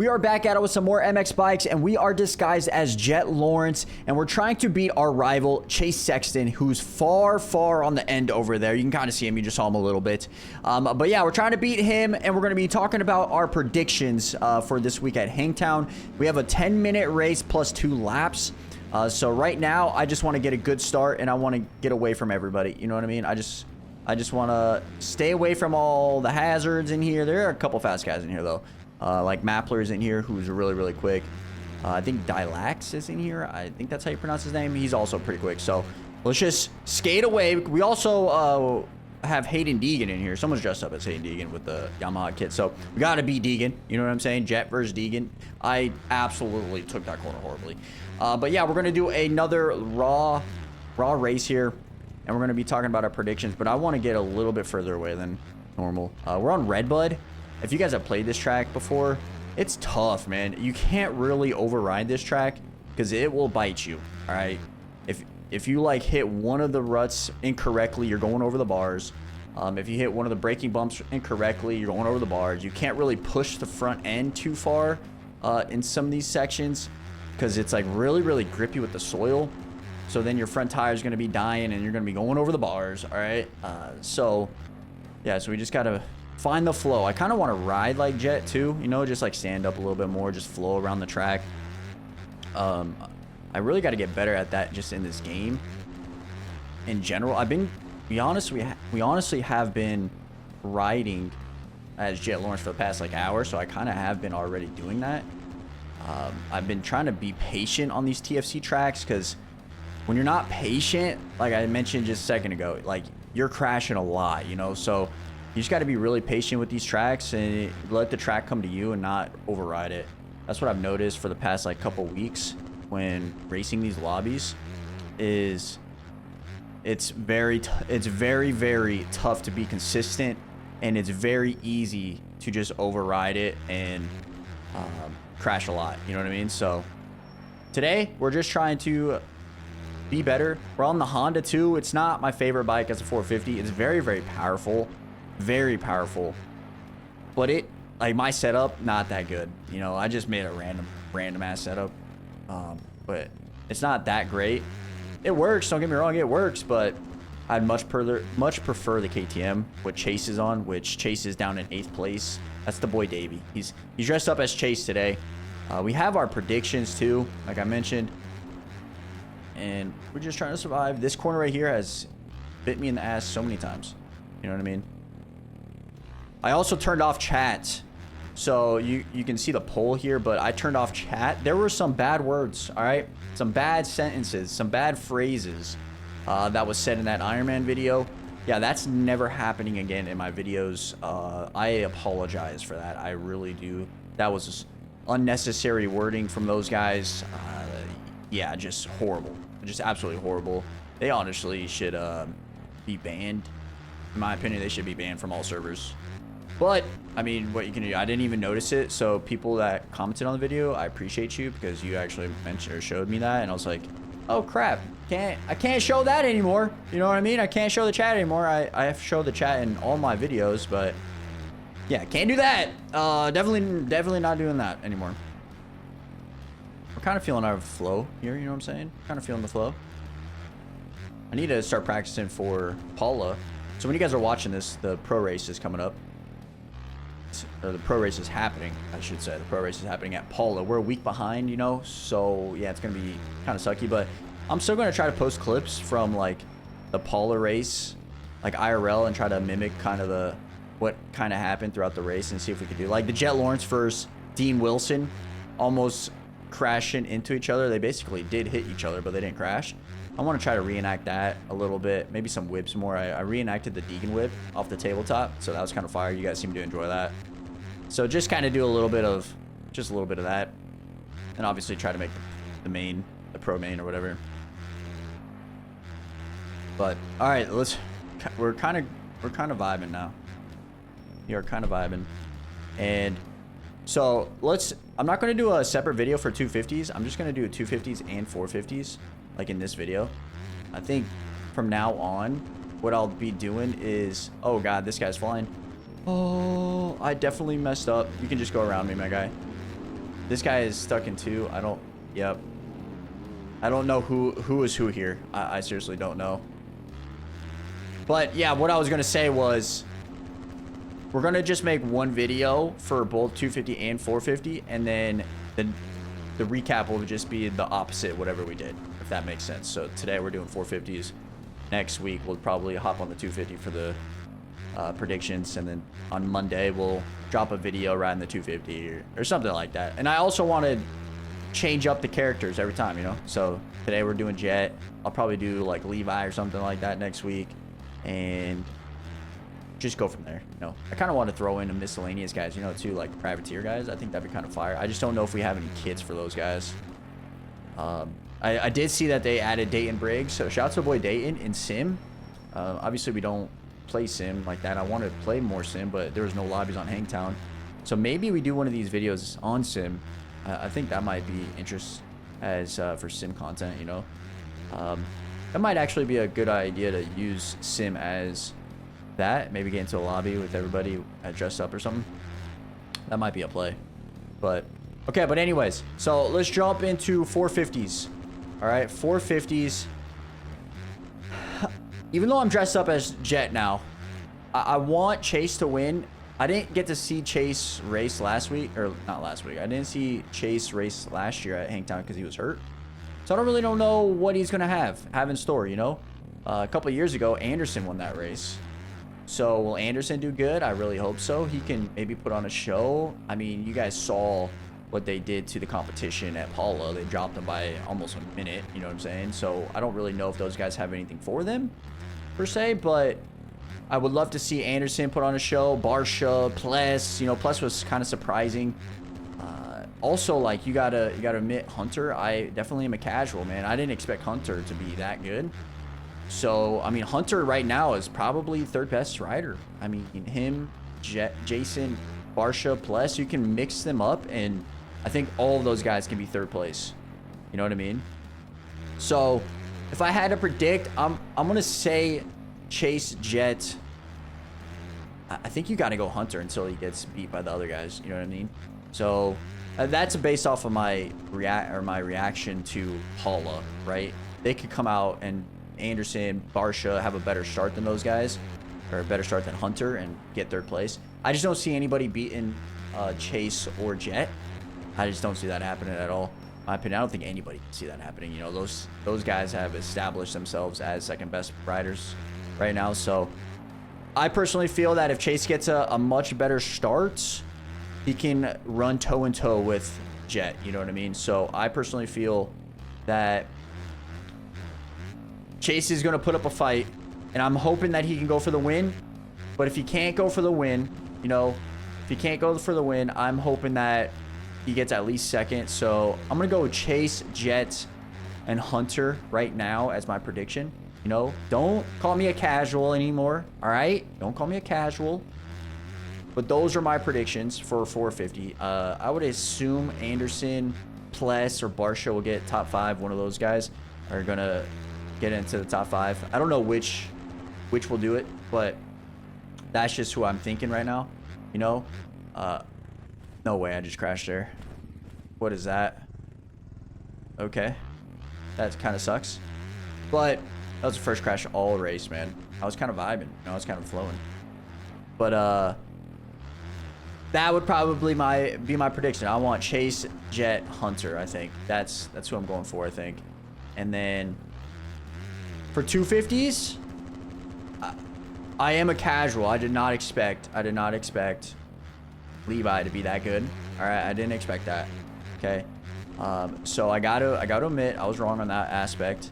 We are back at it with some more MX bikes, and we are disguised as Jett Lawrence, and we're trying to beat our rival, Chase Sexton, who's far, far on the end over there. You can kind of see him. You just saw him a little bit. But yeah, we're trying to beat him, and we're going to be talking about our predictions for this week at Hangtown. We have a 10-minute race plus 2 laps. So right now, I just want to get a good start, and I want to get away from everybody. You know what I mean? I just want to stay away from all the hazards in here. There are a couple fast guys in here, though. Like Mappler's in here, who's really, really quick. I think Dilax is in here. I think that's how you pronounce his name. He's also pretty quick. So let's just skate away. We also have Hayden Deegan in here. Someone's dressed up as Hayden Deegan with the Yamaha kit. So we got to beat Deegan. You know what I'm saying? Jett versus Deegan. I absolutely took that corner horribly. But yeah, we're going to do another raw race here. And we're going to be talking about our predictions. But I want to get a little bit further away than normal. We're on Redbud. If you guys have played this track before, it's tough, man. You can't really override this track because it will bite you, all right? If you, like, hit one of the ruts incorrectly, you're going over the bars. If you hit one of the braking bumps incorrectly, you're going over the bars. You can't really push the front end too far in some of these sections because it's, like, really, really grippy with the soil. So then your front tire is going to be dying and you're going to be going over the bars, all right? So we just got to find the flow. I kind of want to ride like Jett too, you know, just like stand up a little bit more, just flow around the track. I really got to get better at that just in this game. In general, we honestly have been riding as Jett Lawrence for the past like hour, so I kind of have been already doing that. I've been trying to be patient on these TFC tracks because when you're not patient, like I mentioned just a second ago, like you're crashing a lot, you know, so you just got to be really patient with these tracks and let the track come to you and not override it. That's what I've noticed for the past like couple weeks when racing these lobbies is it's very, very tough to be consistent, and it's very easy to just override it and crash a lot. You know what I mean? So today we're just trying to be better. We're on the Honda too. It's not my favorite bike as a 450. It's very, very powerful. Very powerful, but like my setup not that good, you know. I just made a random ass setup, but it's not that great. It works, don't get me wrong, it works, but I'd much prefer the KTM with Chase is on, which Chase is down in 8th place. That's the boy Davey. He's dressed up as Chase today. We have our predictions too, like I mentioned, and we're just trying to survive. This corner right here has bit me in the ass so many times, you know what I mean? I also turned off chat, so you can see the poll here, but I turned off chat. There were some bad words, all right? Some bad sentences, some bad phrases that was said in that Iron Man video. Yeah, that's never happening again in my videos. I apologize for that. I really do. That was just unnecessary wording from those guys. Yeah, just horrible. Just absolutely horrible. They honestly should be banned. In my opinion, they should be banned from all servers. But, I mean, what you can do, I didn't even notice it. So people that commented on the video, I appreciate you because you actually mentioned or showed me that. And I was like, oh, crap. I can't show that anymore. You know what I mean? I can't show the chat anymore. I have to show the chat in all my videos. But, yeah, can't do that. Definitely not doing that anymore. We're kind of feeling our flow here. You know what I'm saying? Kind of feeling the flow. I need to start practicing for Paula. So when you guys are watching this, the pro race is coming up. Or the pro race is happening, I should say. The pro race is happening at Paula. We're a week behind, you know, so yeah, it's gonna be kind of sucky, but I'm still gonna try to post clips from like the Paula race, like IRL, and try to mimic kind of what kind of happened throughout the race and see if we could do like the Jett Lawrence versus Dean Wilson almost crashing into each other. They basically did hit each other, but they didn't crash. I want to try to reenact that a little bit, maybe some whips more. I reenacted the Deegan whip off the tabletop, so that was kind of fire. You guys seem to enjoy that. So just kind of do a little bit of that, and obviously try to make the pro main or whatever. But all right, we're kind of vibing now. We are kind of vibing, and so I'm not going to do a separate video for 250s. I'm just going to do 250s and 450s. Like in this video. I think from now on what I'll be doing is, oh god, this guy's flying. Oh, I definitely messed up. You can just go around me, my guy. This guy is stuck in 2. I don't... Yep. I don't know who is who here. I seriously don't know. But yeah, what I was going to say was... We're going to just make one video for both 250 and 450. And then the recap will just be the opposite whatever we did. If that makes sense. So today we're doing 450s. Next week we'll probably hop on the 250 for the predictions. And then on Monday we'll drop a video riding the 250 or something like that. And I also want to change up the characters every time, you know. So today we're doing Jet. I'll probably do like Levi or something like that next week. And... just go from there, you know. I kind of want to throw in a miscellaneous guys, you know, too, like privateer guys. I think that'd be kind of fire. I just don't know if we have any kits for those guys. I did see that they added Dayton Briggs, so shout out to boy Dayton in Sim. Obviously we don't play Sim like that. I want to play more Sim, but there was no lobbies on Hangtown, so maybe we do one of these videos on Sim. I think that might be interest as for Sim content, you know. That might actually be a good idea to use Sim as that. Maybe get into a lobby with everybody dressed up or something. That might be a play. But okay, but anyways, so let's jump into 450s. All right, 450s. Even though I'm dressed up as Jet now, I want Chase to win. I didn't get to see Chase race last week, or not last week. I didn't see Chase race last year at Hangtown because he was hurt. So I don't know what he's gonna have in store, you know. A couple of years ago, Anderson won that race. So will Anderson do good? I really hope so. He can maybe put on a show. I mean, you guys saw what they did to the competition at Paula. They dropped them by almost a minute, you know what I'm saying? So I don't really know if those guys have anything for them, per se, but I would love to see Anderson put on a show. Barsha, Pless, you know, Pless was kind of surprising. Also, like, you gotta admit, Hunter, I definitely am a casual, man. I didn't expect Hunter to be that good. So, I mean, Hunter right now is probably third best rider. I mean, him, Jason, Barsha, Pless, you can mix them up, and I think all of those guys can be third place. You know what I mean? So, if I had to predict, I'm going to say Chase, Jet. I think you got to go Hunter until he gets beat by the other guys. You know what I mean? So, that's based off of my reaction to Paula, right? They could come out and Anderson, Barsha have a better start than those guys, or a better start than Hunter, and get third place. I just don't see anybody beating Chase or Jet. I just don't see that happening at all. In my opinion, I don't think anybody can see that happening. You know, those guys have established themselves as second best riders right now. So I personally feel that if Chase gets a much better start, he can run toe-in-toe with Jet. You know what I mean? So I personally feel that Chase is going to put up a fight, and I'm hoping that he can go for the win. But if he can't go for the win, you know, if he can't go for the win, I'm hoping that he gets at least second. So I'm going to go with Chase, Jet, and Hunter right now as my prediction. You know, don't call me a casual anymore, all right? Don't call me a casual. But those are my predictions for 450. I would assume Anderson, Pless, or Barsha will get top 5. One of those guys are going to get into the top 5. I don't know which will do it, but that's just who I'm thinking right now. You know, no way, I just crashed there. What is that? Okay, that kind of sucks, but that was the first crash all race, man. I was kind of vibing, you know, I was kind of flowing. But that would probably be my prediction. I want Chase, Jet, Hunter. I think that's who I'm going for, I think. And then for 250s, I am a casual. I did not expect Levi to be that good. All right, I didn't expect that. Okay, so I gotta admit I was wrong on that aspect.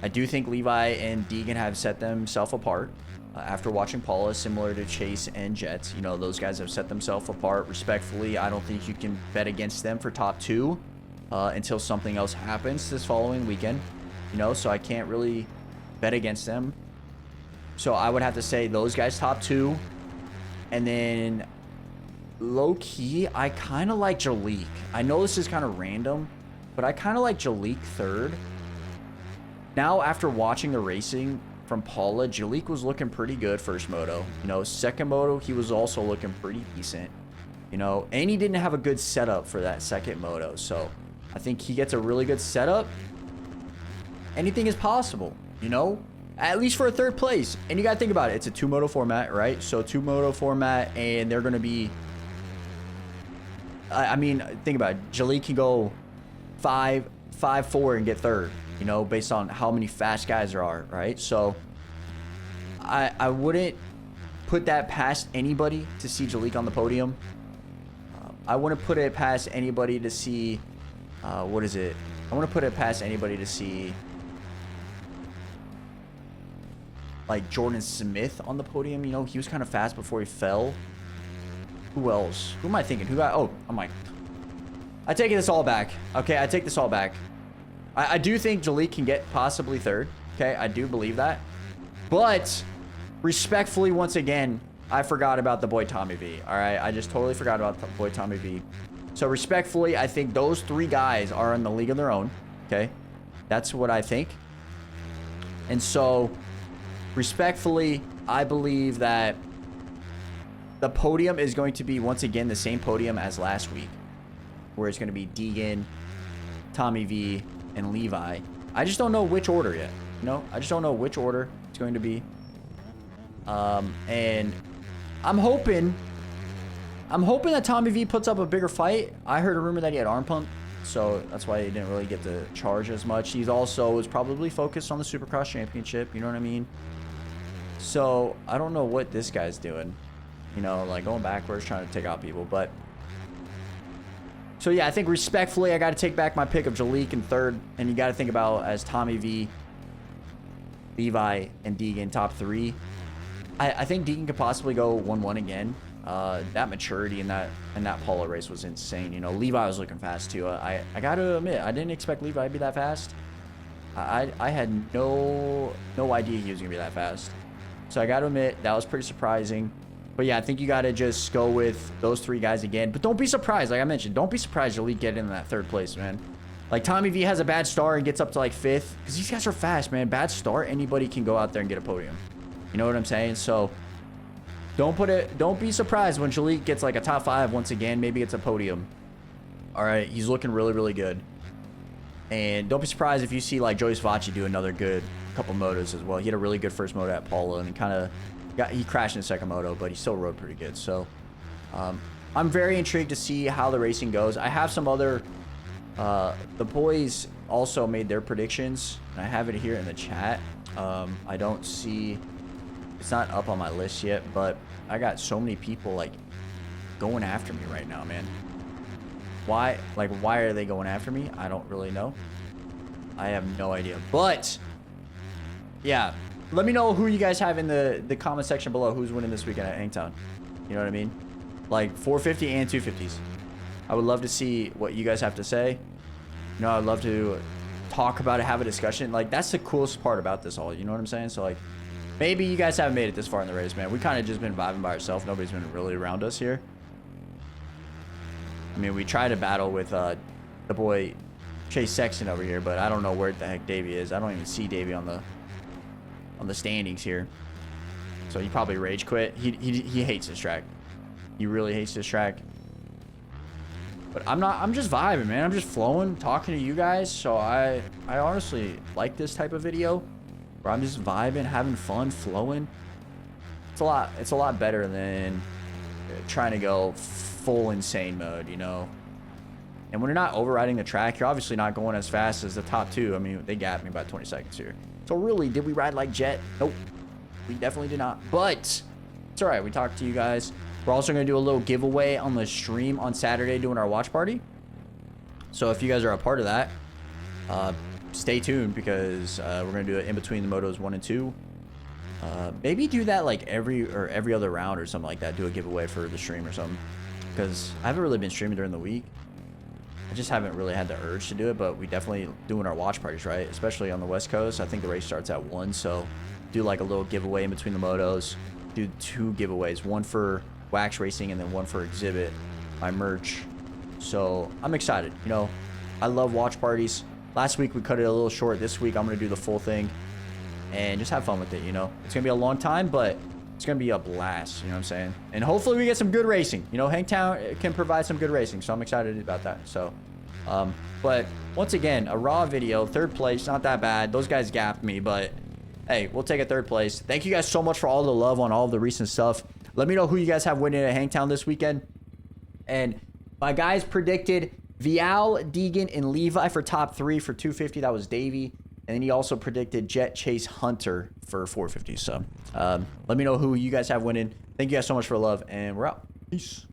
I do think Levi and Deegan have set themselves apart after watching Paula, similar to Chase and Jet. You know, those guys have set themselves apart respectfully. I don't think you can bet against them for top 2 until something else happens this following weekend. You know, so I can't really bet against them. So I would have to say those guys top 2. And then low-key, I kind of like Jalik. I know this is kind of random, but I kind of like Jalik third. Now, after watching the racing from Paula, Jalik was looking pretty good first moto. You know, second moto, he was also looking pretty decent. you know, and he didn't have a good setup for that second moto. So I think he gets a really good setup. Anything is possible, you know, at least for a third place. And you got to think about it. It's a 2-moto format, right? So 2-moto format, and they're going to be, I mean, think about it. Jalik can go 5-4 and get third, you know, based on how many fast guys there are, right? So I wouldn't put that past anybody to see Jalik on the podium. I wouldn't put it past anybody to see, what is it? I want to put it past anybody to see like Jordan Smith on the podium. You know, he was kind of fast before he fell. Who else? Who am I thinking? Who got? Oh, I'm like, I take this all back. Okay, I take this all back. I do think Jalik can get possibly third. Okay, I do believe that. But respectfully, once again, I forgot about the boy Tommy V. All right, I just totally forgot about the boy Tommy V. So respectfully, I think those 3 guys are in the league of their own. Okay, that's what I think. And so respectfully, I believe that the podium is going to be, once again, the same podium as last week, where it's going to be Deegan, Tommy V, and Levi. I just don't know which order yet. You know, I just don't know which order it's going to be. And I'm hoping that Tommy V puts up a bigger fight. I heard a rumor that he had arm pump, so that's why he didn't really get to charge as much. He's also was probably focused on the Supercross Championship. You know what I mean? So I don't know what this guy's doing. You know, like going backwards, trying to take out people. But so yeah, I think respectfully, I got to take back my pick of Jalik in third, and you got to think about as Tommy V, Levi, and Deegan top 3. I think Deegan could possibly go 1-1 again. That maturity in that polo race was insane. You know, Levi was looking fast too. I got to admit, I didn't expect Levi to be that fast. I had no idea he was gonna be that fast. So I got to admit that was pretty surprising. But yeah, I think you got to just go with those 3 guys again. But don't be surprised, like I mentioned, don't be surprised Jalik get in that third place, man. Like Tommy V has a bad start and gets up to like 5th, because these guys are fast, man. Bad start, anybody can go out there and get a podium. You know what I'm saying? So don't be surprised when Jalik gets like a top 5 once again. Maybe it's a podium. All right, he's looking really, really good. And don't be surprised if you see like Joey Savacci do another good couple motos as well. He had a really good first moto at Polo, and he crashed in the second moto, but he still rode pretty good. So I'm very intrigued to see how the racing goes. I have some other the boys also made their predictions, and I have it here in the chat. I don't see, it's not up on my list yet, but I got so many people like going after me right now, man. Why are they going after me? I don't really know. I have no idea. But yeah, let me know who you guys have in the comment section below. Who's winning this weekend at Hangtown? You know what I mean? Like 450 and 250s. I would love to see what you guys have to say. You know, I'd love to talk about it, have a discussion. Like, that's the coolest part about this all. You know what I'm saying? So like, maybe you guys haven't made it this far in the race, man. We kind of just been vibing by ourselves. Nobody's been really around us here. I mean, we try to battle with the boy Chase Sexton over here, but I don't know where the heck Davey is. I don't even see Davey on the standings here. So he probably rage quit. He hates this track. He really hates this track. But I'm just vibing, man. I'm just flowing, talking to you guys. So I honestly like this type of video where I'm just vibing, having fun, flowing. It's a lot better than trying to go full insane mode, you know. And when you're not overriding the track, you're obviously not going as fast as the top 2. I mean, they gapped me by 20 seconds here. So really, did we ride like Jett? Nope. We definitely did not. But it's all right. We talked to you guys. We're also going to do a little giveaway on the stream on Saturday doing our watch party. So if you guys are a part of that, stay tuned, because we're going to do it in between the motos 1 and 2. Maybe do that like every other round or something like that. Do a giveaway for the stream or something, because I haven't really been streaming during the week. I just haven't really had the urge to do it, but we definitely doing our watch parties, right? Especially on the West Coast. I think the race starts at 1, so do like a little giveaway in between the motos. Do 2 giveaways, one for Wax Racing and then one for Exhibit, my merch. So I'm excited. You know, I love watch parties. Last week we cut it a little short. This week I'm going to do the full thing and just have fun with it, you know. It's going to be a long time, but It's going to be a blast, you know what I'm saying? And hopefully we get some good racing. You know, Hangtown can provide some good racing, so I'm excited about that. So, but once again, a raw video, 3rd place, not that bad. Those guys gapped me, but hey, we'll take a 3rd place. Thank you guys so much for all the love on all of the recent stuff. Let me know who you guys have winning at Hangtown this weekend. And my guys predicted Vial, Deegan, and Levi for top 3 for 250. That was Davey. And then he also predicted Jet, Chase, Hunter for 450. So let me know who you guys have winning. Thank you guys so much for the love, and we're out. Peace.